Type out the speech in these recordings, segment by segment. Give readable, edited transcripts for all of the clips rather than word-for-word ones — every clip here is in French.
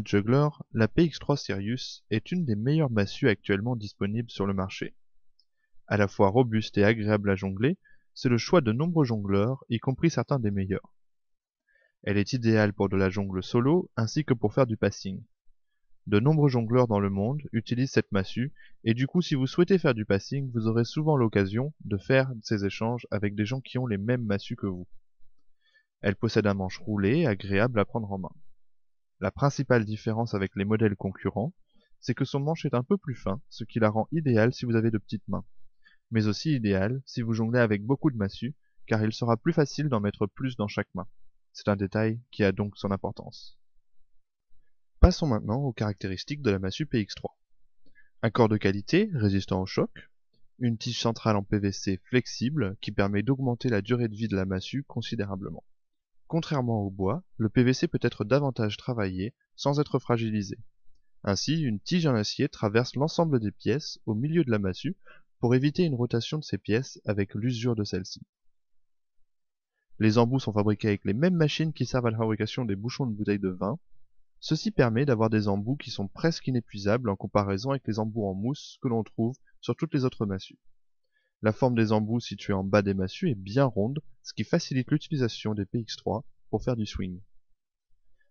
NetJuggler, la PX3 Sirius est une des meilleures massues actuellement disponibles sur le marché. À la fois robuste et agréable à jongler, c'est le choix de nombreux jongleurs, y compris certains des meilleurs. Elle est idéale pour de la jongle solo ainsi que pour faire du passing. De nombreux jongleurs dans le monde utilisent cette massue et du coup si vous souhaitez faire du passing, vous aurez souvent l'occasion de faire ces échanges avec des gens qui ont les mêmes massues que vous. Elle possède un manche roulé, agréable à prendre en main. La principale différence avec les modèles concurrents, c'est que son manche est un peu plus fin, ce qui la rend idéale si vous avez de petites mains, mais aussi idéale si vous jonglez avec beaucoup de massues, car il sera plus facile d'en mettre plus dans chaque main. C'est un détail qui a donc son importance. Passons maintenant aux caractéristiques de la massue PX3. Un corps de qualité, résistant au choc, une tige centrale en PVC flexible qui permet d'augmenter la durée de vie de la massue considérablement. Contrairement au bois, le PVC peut être davantage travaillé sans être fragilisé. Ainsi, une tige en acier traverse l'ensemble des pièces au milieu de la massue pour éviter une rotation de ces pièces avec l'usure de celle-ci. Les embouts sont fabriqués avec les mêmes machines qui servent à la fabrication des bouchons de bouteilles de vin. Ceci permet d'avoir des embouts qui sont presque inépuisables en comparaison avec les embouts en mousse que l'on trouve sur toutes les autres massues. La forme des embouts situés en bas des massues est bien ronde, ce qui facilite l'utilisation des PX3 pour faire du swing.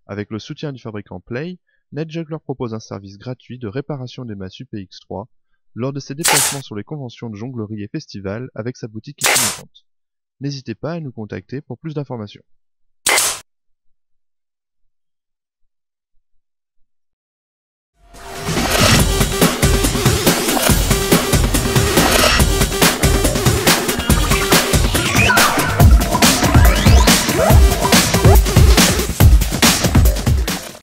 Avec le soutien du fabricant Play, NetJuggler propose un service gratuit de réparation des massues PX3 lors de ses déplacements sur les conventions de jonglerie et festivals avec sa boutique itinérante. N'hésitez pas à nous contacter pour plus d'informations.